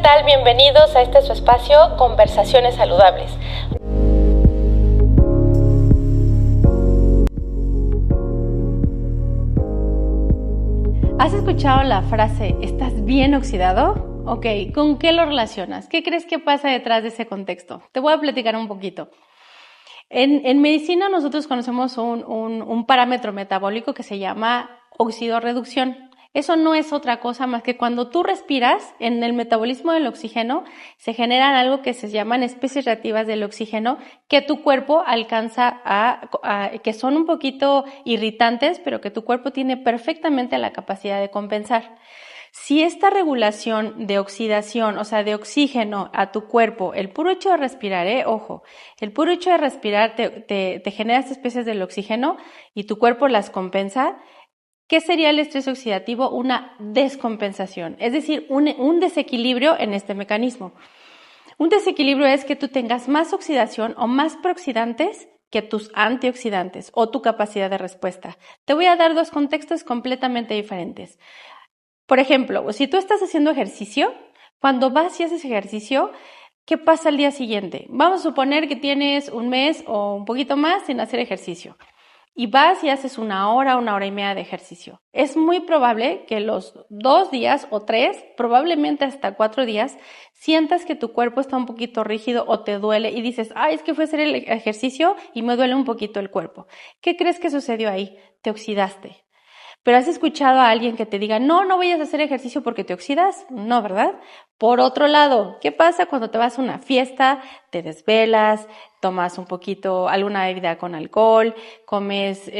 tal? Bienvenidos a este su espacio, Conversaciones Saludables. ¿Has escuchado la frase, ¿estás bien oxidado? Ok, ¿con qué lo relacionas? ¿Qué crees que pasa detrás de ese contexto? Te voy a platicar un poquito. En medicina nosotros conocemos un parámetro metabólico que se llama oxidorreducción. Eso no es otra cosa más que cuando tú respiras, en el metabolismo del oxígeno se generan algo que se llaman especies reactivas del oxígeno que tu cuerpo alcanza que son un poquito irritantes, pero que tu cuerpo tiene perfectamente la capacidad de compensar. Si esta regulación de oxidación, o sea, de oxígeno a tu cuerpo, el puro hecho de respirar, ojo, el puro hecho de respirar te genera estas especies del oxígeno y tu cuerpo las compensa. ¿Qué sería el estrés oxidativo? Una descompensación, es decir, un desequilibrio en este mecanismo. Un desequilibrio es que tú tengas más oxidación o más prooxidantes que tus antioxidantes o tu capacidad de respuesta. Te voy a dar dos contextos completamente diferentes. Por ejemplo, si tú estás haciendo ejercicio, cuando vas y haces ejercicio, ¿qué pasa al día siguiente? Vamos a suponer que tienes un mes o un poquito más sin hacer ejercicio. Y vas y haces una hora y media de ejercicio. Es muy probable que los 2 días o 3, probablemente hasta 4 días, sientas que tu cuerpo está un poquito rígido o te duele y dices, es que fue a hacer el ejercicio y me duele un poquito el cuerpo. ¿Qué crees que sucedió ahí? Te oxidaste. ¿Pero has escuchado a alguien que te diga, no vayas a hacer ejercicio porque te oxidas? No, ¿verdad? Por otro lado, ¿qué pasa cuando te vas a una fiesta, te desvelas, tomas un poquito, alguna bebida con alcohol, comes,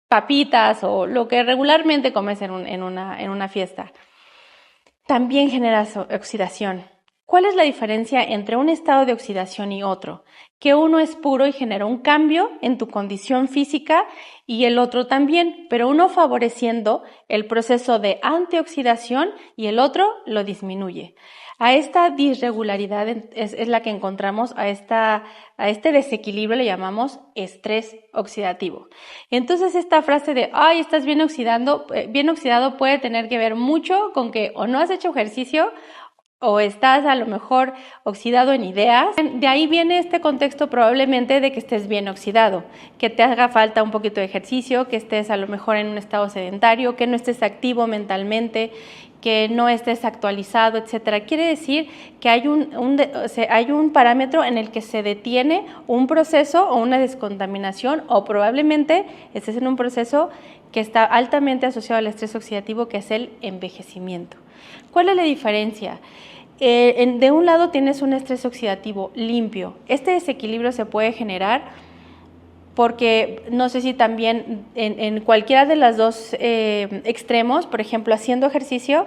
papitas o lo que regularmente comes en una fiesta? También generas oxidación. ¿Cuál es la diferencia entre un estado de oxidación y otro? Que uno es puro y genera un cambio en tu condición física y el otro también, pero uno favoreciendo el proceso de antioxidación y el otro lo disminuye. A esta disregularidad es la que encontramos, a este desequilibrio le llamamos estrés oxidativo. Entonces esta frase de, estás bien oxidado puede tener que ver mucho con que o no has hecho ejercicio o estás a lo mejor oxidado en ideas. De ahí viene este contexto probablemente de que estés bien oxidado, que te haga falta un poquito de ejercicio, que estés a lo mejor en un estado sedentario, que no estés activo mentalmente, que no estés actualizado, etcétera. Quiere decir que hay un parámetro en el que se detiene un proceso o una descontaminación, o probablemente estés en un proceso que está altamente asociado al estrés oxidativo, que es el envejecimiento. ¿Cuál es la diferencia? De un lado tienes un estrés oxidativo limpio. Este desequilibrio se puede generar porque no sé si también en cualquiera de los dos extremos, por ejemplo, haciendo ejercicio,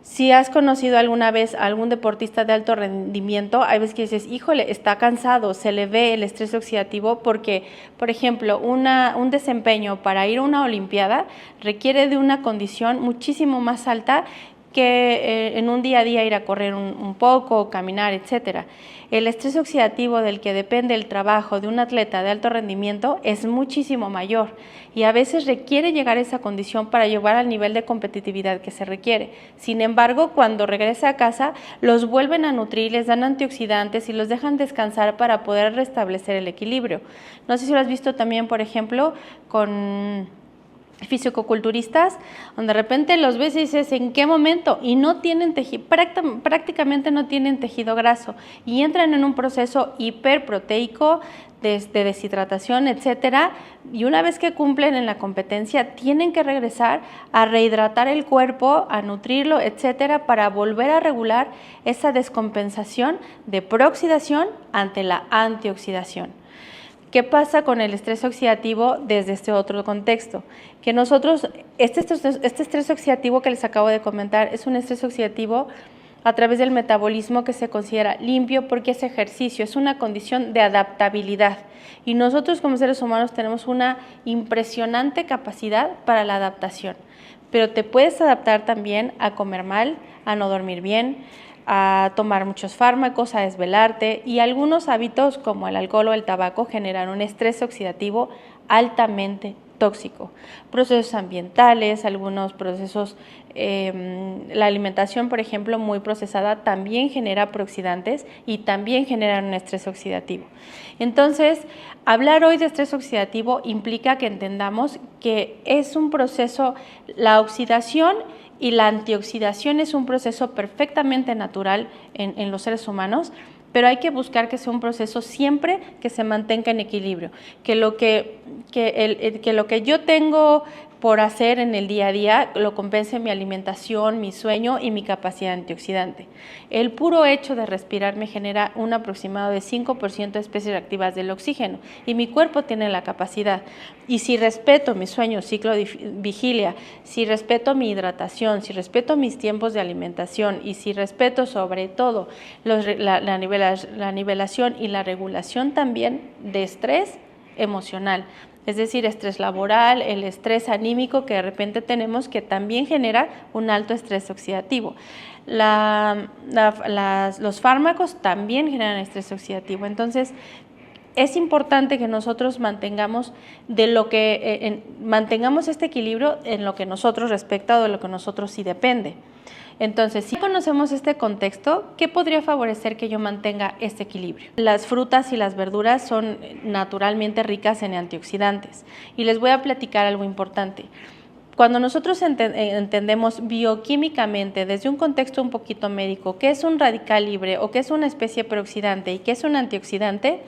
si has conocido alguna vez a algún deportista de alto rendimiento, hay veces que dices, híjole, está cansado, se le ve el estrés oxidativo porque, por ejemplo, un desempeño para ir a una olimpiada requiere de una condición muchísimo más alta que en un día a día ir a correr un poco, caminar, etcétera. El estrés oxidativo del que depende el trabajo de un atleta de alto rendimiento es muchísimo mayor y a veces requiere llegar a esa condición para llegar al nivel de competitividad que se requiere. Sin embargo, cuando regresa a casa, los vuelven a nutrir, les dan antioxidantes y los dejan descansar para poder restablecer el equilibrio. No sé si lo has visto también, por ejemplo, con fisicoculturistas, donde de repente los ves y dices, ¿en qué momento? Y no tienen prácticamente no tienen tejido graso y entran en un proceso hiperproteico de deshidratación, etcétera, y una vez que cumplen en la competencia tienen que regresar a rehidratar el cuerpo, a nutrirlo, etcétera, para volver a regular esa descompensación de prooxidación ante la antioxidación. ¿Qué pasa con el estrés oxidativo desde este otro contexto? Que nosotros, este estrés oxidativo que les acabo de comentar es un estrés oxidativo a través del metabolismo que se considera limpio porque es ejercicio, es una condición de adaptabilidad. Y nosotros como seres humanos tenemos una impresionante capacidad para la adaptación. Pero te puedes adaptar también a comer mal, a no dormir bien, a tomar muchos fármacos, a desvelarte, y algunos hábitos como el alcohol o el tabaco generan un estrés oxidativo altamente tóxico. Procesos ambientales, algunos procesos, la alimentación, por ejemplo, muy procesada también genera prooxidantes y también genera un estrés oxidativo. Entonces, hablar hoy de estrés oxidativo implica que entendamos que es un proceso, la oxidación y la antioxidación es un proceso perfectamente natural en los seres humanos, pero hay que buscar que sea un proceso siempre que se mantenga en equilibrio, que lo que yo tengo por hacer en el día a día lo compense mi alimentación, mi sueño y mi capacidad antioxidante. El puro hecho de respirar me genera un aproximado de 5% de especies reactivas del oxígeno y mi cuerpo tiene la capacidad. Y si respeto mi sueño, ciclo de vigilia, si respeto mi hidratación, si respeto mis tiempos de alimentación y si respeto sobre todo la nivelación y la regulación también de estrés emocional, es decir, estrés laboral, el estrés anímico que de repente tenemos, que también genera un alto estrés oxidativo. Los fármacos también generan estrés oxidativo. Entonces, es importante que nosotros mantengamos este equilibrio en lo que nosotros respecta o de lo que nosotros sí depende. Entonces, si conocemos este contexto, ¿qué podría favorecer que yo mantenga este equilibrio? Las frutas y las verduras son naturalmente ricas en antioxidantes y les voy a platicar algo importante. Cuando nosotros entendemos bioquímicamente, desde un contexto un poquito médico, qué es un radical libre o qué es una especie prooxidante y qué es un antioxidante,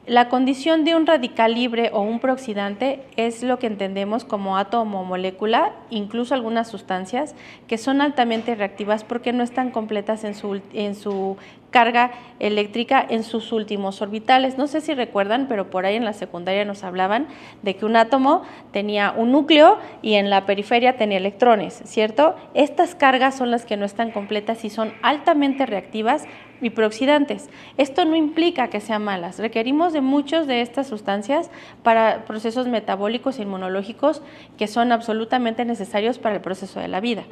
la condición de un radical libre o un prooxidante es lo que entendemos como átomo o molécula, incluso algunas sustancias que son altamente reactivas porque no están completas en su carga eléctrica en sus últimos orbitales. No sé si recuerdan, pero por ahí en la secundaria nos hablaban de que un átomo tenía un núcleo y en la periferia tenía electrones, ¿cierto? Estas cargas son las que no están completas y son altamente reactivas y prooxidantes. Esto no implica que sean malas. Requerimos de muchas de estas sustancias para procesos metabólicos e inmunológicos que son absolutamente necesarios para el proceso de la vida.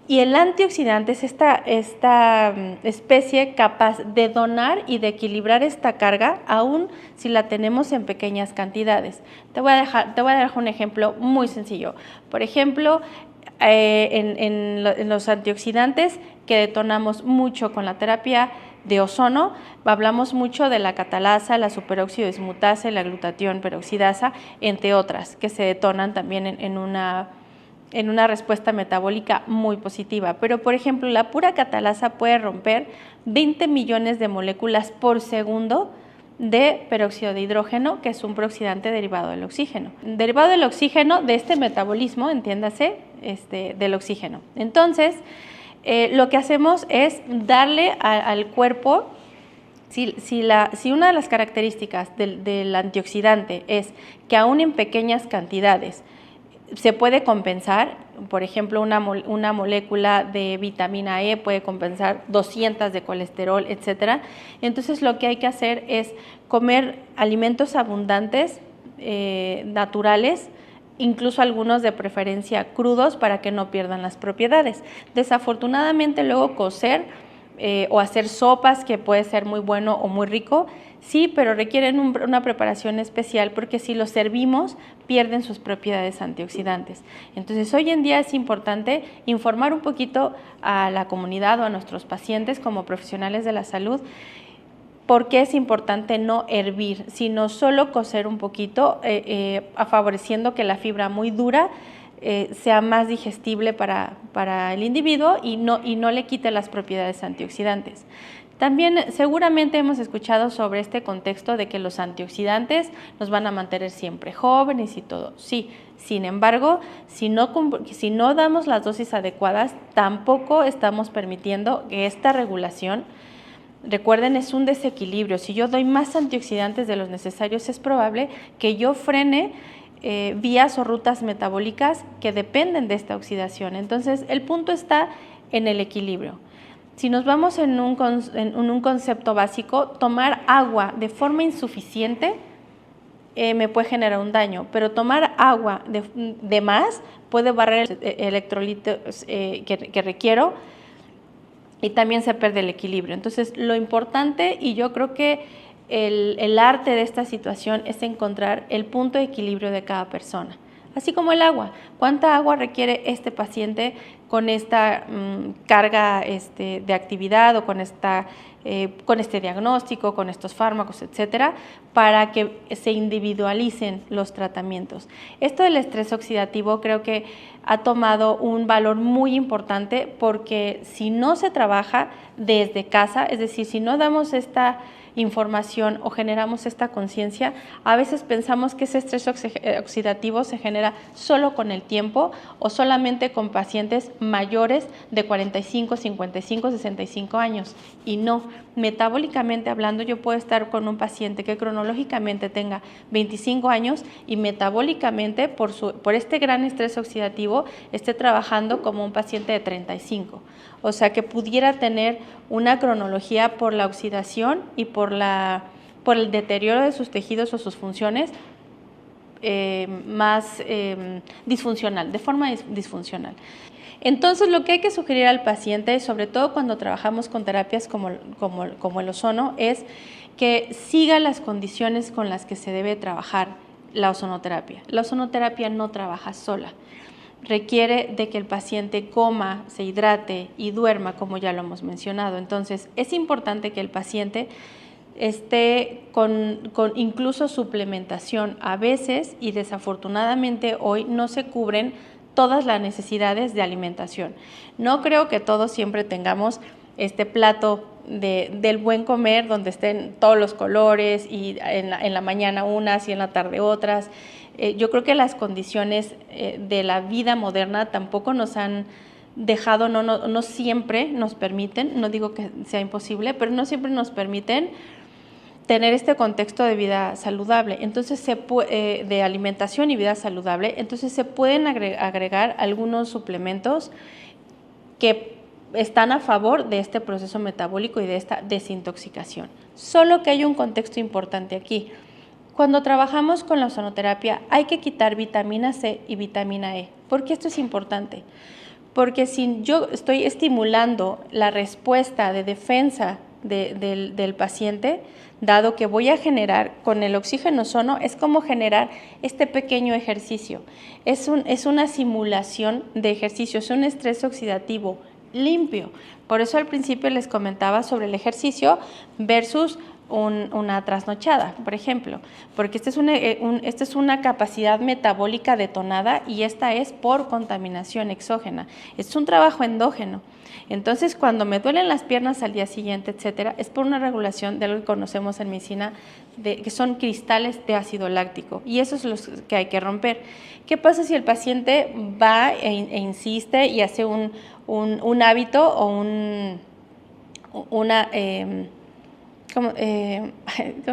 Y el antioxidante es esta especie capaz de donar y de equilibrar esta carga, aun si la tenemos en pequeñas cantidades. Te voy a dar un ejemplo muy sencillo. Por ejemplo, en los antioxidantes que detonamos mucho con la terapia de ozono, hablamos mucho de la catalasa, la superóxido dismutasa, la glutatión peroxidasa, entre otras, que se detonan también en una respuesta metabólica muy positiva. Pero, por ejemplo, la pura catalasa puede romper 20 millones de moléculas por segundo de peróxido de hidrógeno, que es un prooxidante derivado del oxígeno. Derivado del oxígeno, de este metabolismo, entiéndase, del oxígeno. Entonces, lo que hacemos es darle al cuerpo, si una de las características del antioxidante es que aún en pequeñas cantidades se puede compensar, por ejemplo, una molécula de vitamina E puede compensar 200 de colesterol, etcétera. Entonces, lo que hay que hacer es comer alimentos abundantes, naturales, incluso algunos de preferencia crudos para que no pierdan las propiedades. Desafortunadamente, luego cocer o hacer sopas, que puede ser muy bueno o muy rico, sí, pero requieren una preparación especial porque si los servimos pierden sus propiedades antioxidantes. Entonces, hoy en día es importante informar un poquito a la comunidad o a nuestros pacientes como profesionales de la salud por qué es importante no hervir, sino solo cocer un poquito, favoreciendo que la fibra muy dura sea más digestible para el individuo y no le quite las propiedades antioxidantes. También seguramente hemos escuchado sobre este contexto de que los antioxidantes nos van a mantener siempre jóvenes y todo. Sí, sin embargo, si no damos las dosis adecuadas, tampoco estamos permitiendo que esta regulación, recuerden, es un desequilibrio. Si yo doy más antioxidantes de los necesarios, es probable que yo frene vías o rutas metabólicas que dependen de esta oxidación. Entonces, el punto está en el equilibrio. Si nos vamos en un concepto básico, tomar agua de forma insuficiente me puede generar un daño, pero tomar agua de más puede barrer electrolitos que requiero y también se pierde el equilibrio. Entonces, lo importante, y yo creo que el arte de esta situación es encontrar el punto de equilibrio de cada persona. Así como el agua. ¿Cuánta agua requiere este paciente con esta carga de actividad o con este diagnóstico, con estos fármacos, etcétera, para que se individualicen los tratamientos? Esto del estrés oxidativo creo que ha tomado un valor muy importante, porque si no se trabaja desde casa, es decir, si no damos esta información o generamos esta conciencia, a veces pensamos que ese estrés oxidativo se genera solo con el tiempo o solamente con pacientes mayores de 45, 55, 65 años. Y no, metabólicamente hablando, yo puedo estar con un paciente que cronológicamente tenga 25 años y metabólicamente por este gran estrés oxidativo esté trabajando como un paciente de 35. O sea, que pudiera tener una cronología por la oxidación y por el deterioro de sus tejidos o sus funciones más disfuncional, de forma disfuncional. Entonces, lo que hay que sugerir al paciente, sobre todo cuando trabajamos con terapias como el ozono, es que siga las condiciones con las que se debe trabajar la ozonoterapia. La ozonoterapia no trabaja sola. Requiere de que el paciente coma, se hidrate y duerma, como ya lo hemos mencionado. Entonces, es importante que el paciente esté con incluso suplementación a veces, y desafortunadamente hoy no se cubren todas las necesidades de alimentación. No creo que todos siempre tengamos este plato del buen comer, donde estén todos los colores y en la mañana unas y en la tarde otras. Yo creo que las condiciones de la vida moderna tampoco nos han dejado, no siempre nos permiten, no digo que sea imposible, pero no siempre nos permiten tener este contexto de vida saludable, entonces de alimentación y vida saludable. Entonces se pueden agregar algunos suplementos que están a favor de este proceso metabólico y de esta desintoxicación. Solo que hay un contexto importante aquí. Cuando trabajamos con la ozonoterapia hay que quitar vitamina C y vitamina E. ¿Por qué esto es importante? Porque si yo estoy estimulando la respuesta de defensa del paciente, dado que voy a generar con el oxígeno ozono, es como generar este pequeño ejercicio. Es una simulación de ejercicio, es un estrés oxidativo limpio. Por eso al principio les comentaba sobre el ejercicio versus una trasnochada, por ejemplo, porque esta es una capacidad metabólica detonada y esta es por contaminación exógena. Es un trabajo endógeno. Entonces, cuando me duelen las piernas al día siguiente, etcétera, es por una regulación de algo que conocemos en medicina, que son cristales de ácido láctico, y eso es lo que hay que romper. ¿Qué pasa si el paciente va e insiste y hace un hábito o ¿cómo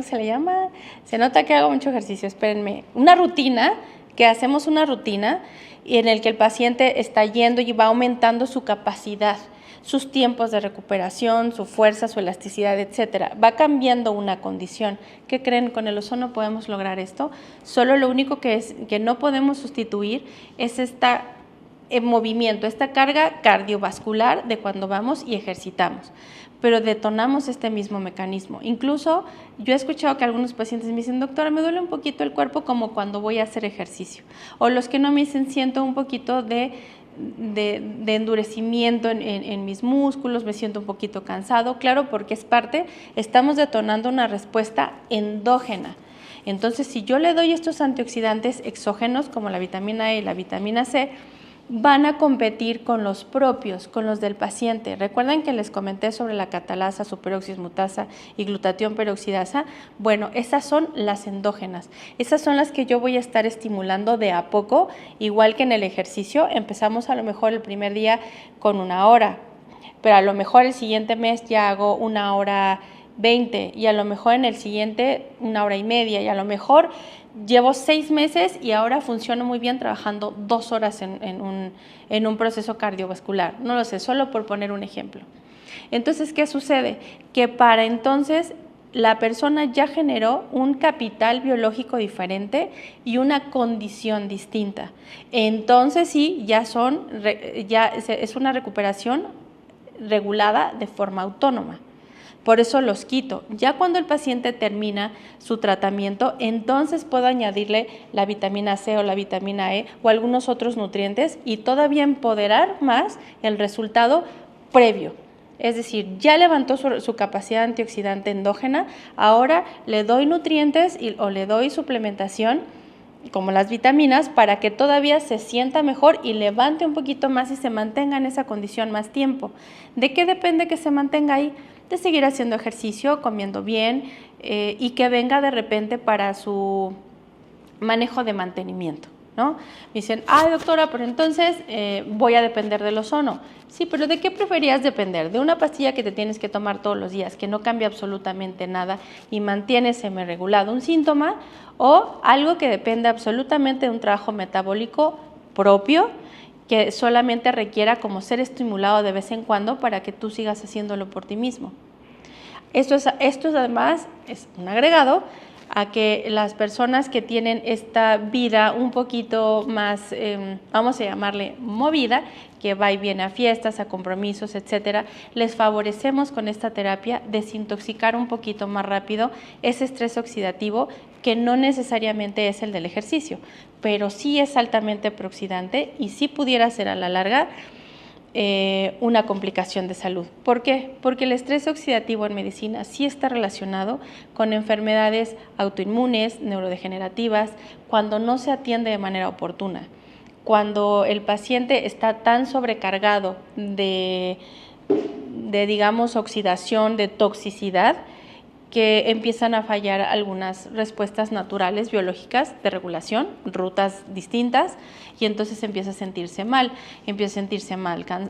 se le llama? Se nota que hago mucho ejercicio, espérenme. Una rutina, que hacemos una rutina y en el que el paciente está yendo y va aumentando su capacidad, sus tiempos de recuperación, su fuerza, su elasticidad, etcétera. Va cambiando una condición. ¿Qué creen? Con el ozono podemos lograr esto. Solo lo único que no podemos sustituir es movimiento, esta carga cardiovascular de cuando vamos y ejercitamos, pero detonamos este mismo mecanismo. Incluso yo he escuchado que algunos pacientes me dicen: doctora, me duele un poquito el cuerpo como cuando voy a hacer ejercicio, o los que no me dicen: siento un poquito de endurecimiento en mis músculos, me siento un poquito cansado. Claro, porque es estamos detonando una respuesta endógena. Entonces, si yo le doy estos antioxidantes exógenos como la vitamina E y la vitamina C, van a competir con los propios, con los del paciente. Recuerden que les comenté sobre la catalasa, superoxis mutasa y glutatión peroxidasa. Bueno, esas son las endógenas. Esas son las que yo voy a estar estimulando de a poco, igual que en el ejercicio. Empezamos a lo mejor el primer día con 1 hora, pero a lo mejor el siguiente mes ya hago 1:20 y a lo mejor en el siguiente 1:30 y a lo mejor llevo 6 meses y ahora funciono muy bien trabajando 2 horas en un proceso cardiovascular. No lo sé, solo por poner un ejemplo. Entonces, ¿qué sucede? Que para entonces la persona ya generó un capital biológico diferente y una condición distinta. Entonces sí, ya es una recuperación regulada de forma autónoma. Por eso los quito. Ya cuando el paciente termina su tratamiento, entonces puedo añadirle la vitamina C o la vitamina E o algunos otros nutrientes y todavía empoderar más el resultado previo. Es decir, ya levantó su capacidad antioxidante endógena, ahora le doy nutrientes o le doy suplementación como las vitaminas para que todavía se sienta mejor y levante un poquito más y se mantenga en esa condición más tiempo. ¿De qué depende que se mantenga ahí? De seguir haciendo ejercicio, comiendo bien y que venga de repente para su manejo de mantenimiento, ¿no? Me dicen, ay doctora, pero entonces voy a depender del ozono. Sí, pero ¿de qué preferías depender? ¿De una pastilla que te tienes que tomar todos los días, que no cambia absolutamente nada y mantiene semi-regulado un síntoma? ¿O algo que depende absolutamente de un trabajo metabólico propio, que solamente requiera como ser estimulado de vez en cuando para que tú sigas haciéndolo por ti mismo? Esto además es un agregado a que las personas que tienen esta vida un poquito más, vamos a llamarle movida, que va y viene a fiestas, a compromisos, etcétera, les favorecemos con esta terapia desintoxicar un poquito más rápido ese estrés oxidativo que no necesariamente es el del ejercicio, pero sí es altamente prooxidante y sí pudiera ser a la larga una complicación de salud. ¿Por qué? Porque el estrés oxidativo en medicina sí está relacionado con enfermedades autoinmunes, neurodegenerativas, cuando no se atiende de manera oportuna. Cuando el paciente está tan sobrecargado de digamos, oxidación, de toxicidad, que empiezan a fallar algunas respuestas naturales, biológicas, de regulación, rutas distintas, y entonces empieza a sentirse mal,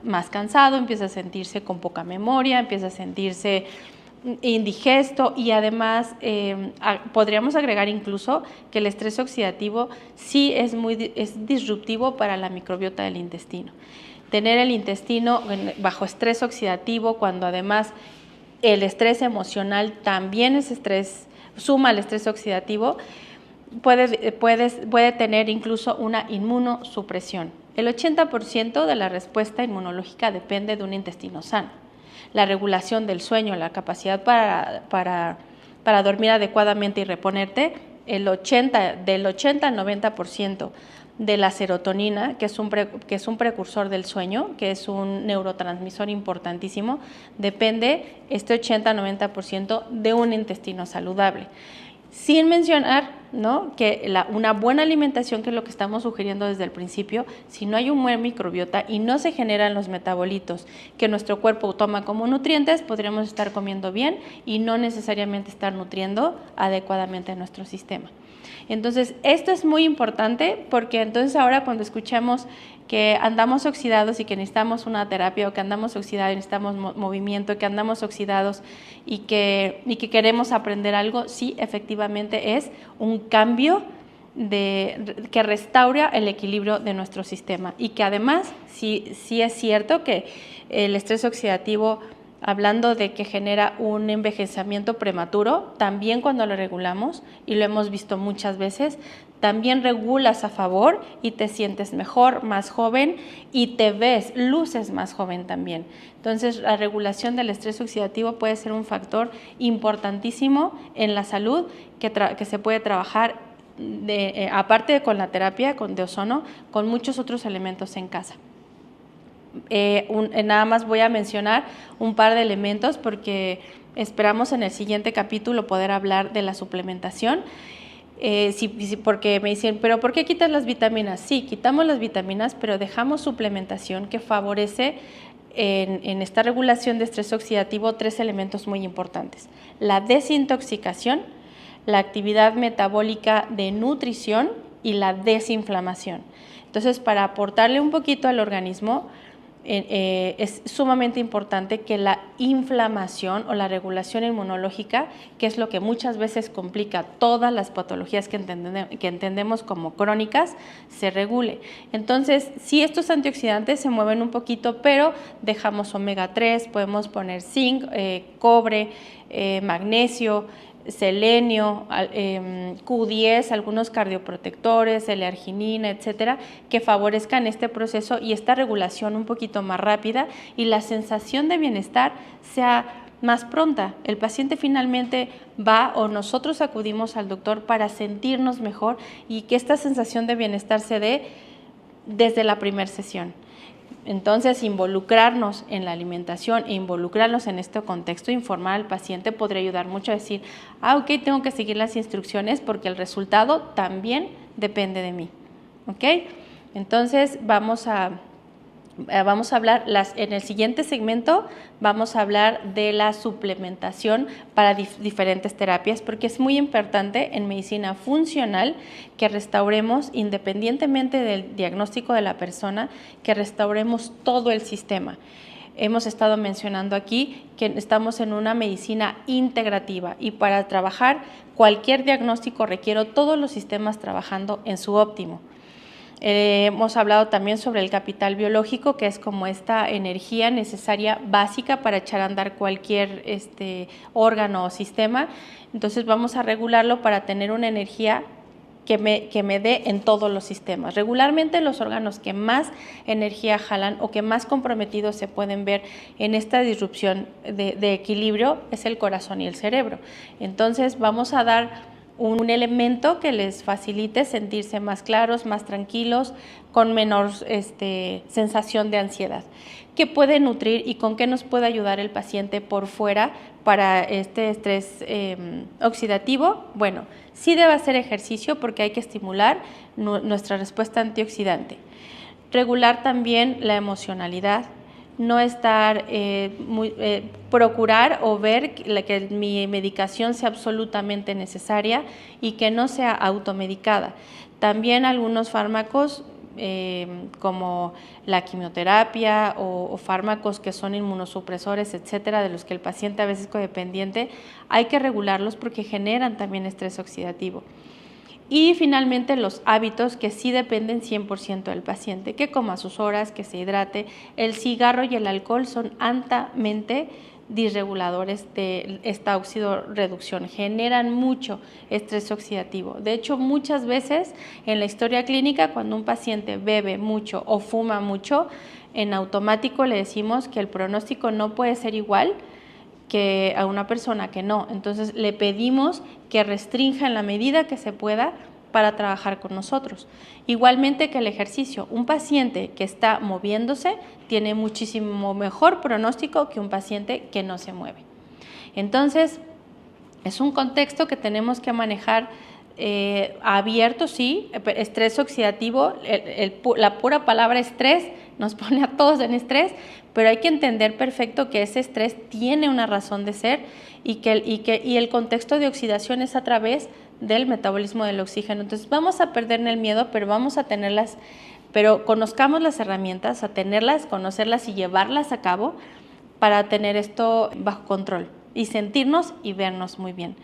más cansado, empieza a sentirse con poca memoria, empieza a sentirse indigesto y además podríamos agregar incluso que el estrés oxidativo sí es disruptivo para la microbiota del intestino. Tener el intestino bajo estrés oxidativo cuando además el estrés emocional también es estrés, suma al estrés oxidativo, puede tener incluso una inmunosupresión. El 80% de la respuesta inmunológica depende de un intestino sano. La regulación del sueño, la capacidad para dormir adecuadamente y reponerte, del 80 al 90% de la serotonina, que es un precursor del sueño, que es un neurotransmisor importantísimo, depende este 80-90% de un intestino saludable. Sin mencionar, ¿no?, que una buena alimentación, que es lo que estamos sugiriendo desde el principio, si no hay un buen microbiota y no se generan los metabolitos que nuestro cuerpo toma como nutrientes, podríamos estar comiendo bien y no necesariamente estar nutriendo adecuadamente a nuestro sistema. Entonces, esto es muy importante porque entonces ahora cuando escuchamos que andamos oxidados y que necesitamos una terapia, o que andamos oxidados y necesitamos movimiento, que andamos oxidados y que queremos aprender algo, sí, efectivamente es un cambio que restaura el equilibrio de nuestro sistema y que además sí es cierto que el estrés oxidativo, hablando de que genera un envejecimiento prematuro, también cuando lo regulamos, y lo hemos visto muchas veces, también regulas a favor y te sientes mejor, más joven y luces más joven también. Entonces, la regulación del estrés oxidativo puede ser un factor importantísimo en la salud que se puede trabajar, aparte con la terapia de ozono, con muchos otros elementos en casa. Nada más voy a mencionar un par de elementos porque esperamos en el siguiente capítulo poder hablar de la suplementación. Porque me dicen, ¿pero por qué quitas las vitaminas? Sí, quitamos las vitaminas, pero dejamos suplementación que favorece en esta regulación de estrés oxidativo 3 elementos muy importantes: la desintoxicación, la actividad metabólica de nutrición y la desinflamación. Entonces, para aportarle un poquito al organismo, es sumamente importante que la inflamación o la regulación inmunológica, que es lo que muchas veces complica todas las patologías que entendemos como crónicas, se regule. Entonces, sí, estos antioxidantes se mueven un poquito, pero dejamos omega 3, podemos poner zinc, cobre, magnesio, selenio, Q10, algunos cardioprotectores, L-arginina, etcétera, que favorezcan este proceso y esta regulación un poquito más rápida y la sensación de bienestar sea más pronta. El paciente finalmente va o nosotros acudimos al doctor para sentirnos mejor y que esta sensación de bienestar se dé desde la primera sesión. Entonces, involucrarnos en la alimentación e involucrarnos en este contexto, informar al paciente podría ayudar mucho a decir, ok, tengo que seguir las instrucciones porque el resultado también depende de mí. ¿Ok? Entonces, vamos a hablar, en el siguiente segmento vamos a hablar de la suplementación para diferentes terapias, porque es muy importante en medicina funcional que restauremos, independientemente del diagnóstico de la persona, que restauremos todo el sistema. Hemos estado mencionando aquí que estamos en una medicina integrativa y para trabajar cualquier diagnóstico requiero todos los sistemas trabajando en su óptimo. Hemos hablado también sobre el capital biológico, que es como esta energía necesaria básica para echar a andar cualquier órgano o sistema. Entonces vamos a regularlo para tener una energía que me dé en todos los sistemas. Regularmente los órganos que más energía jalan o que más comprometidos se pueden ver en esta disrupción de equilibrio es el corazón y el cerebro. Entonces vamos a dar un elemento que les facilite sentirse más claros, más tranquilos, con menor sensación de ansiedad. ¿Qué puede nutrir y con qué nos puede ayudar el paciente por fuera para este estrés oxidativo? Bueno, sí debe hacer ejercicio porque hay que estimular nuestra respuesta antioxidante. Regular también la emocionalidad. No estar, procurar o ver que mi medicación sea absolutamente necesaria y que no sea automedicada. También algunos fármacos como la quimioterapia o fármacos que son inmunosupresores, etcétera, de los que el paciente a veces es codependiente, hay que regularlos porque generan también estrés oxidativo. Y finalmente los hábitos que sí dependen 100% del paciente, que coma sus horas, que se hidrate. El cigarro y el alcohol son altamente disreguladores de esta oxidorreducción, generan mucho estrés oxidativo. De hecho, muchas veces en la historia clínica, cuando un paciente bebe mucho o fuma mucho, en automático le decimos que el pronóstico no puede ser igual que a una persona que no. Entonces le pedimos que restrinja en la medida que se pueda para trabajar con nosotros. Igualmente que el ejercicio, un paciente que está moviéndose tiene muchísimo mejor pronóstico que un paciente que no se mueve. Entonces, es un contexto que tenemos que manejar abierto, sí. Estrés oxidativo, la pura palabra estrés nos pone a todos en estrés, pero hay que entender perfecto que ese estrés tiene una razón de ser y el contexto de oxidación es a través del metabolismo del oxígeno. Entonces vamos a perder el miedo, pero vamos a tenerlas, pero conozcamos las herramientas, a tenerlas, conocerlas y llevarlas a cabo para tener esto bajo control y sentirnos y vernos muy bien.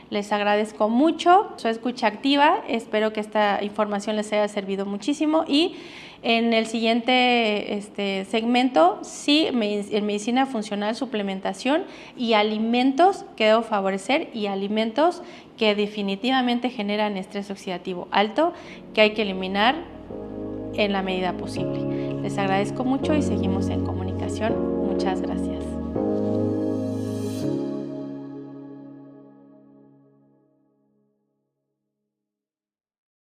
Les agradezco mucho su escucha activa, espero que esta información les haya servido muchísimo y en el siguiente segmento, sí, en medicina funcional, suplementación y alimentos que debo favorecer y alimentos que definitivamente generan estrés oxidativo alto que hay que eliminar en la medida posible. Les agradezco mucho y seguimos en comunicación. Muchas gracias.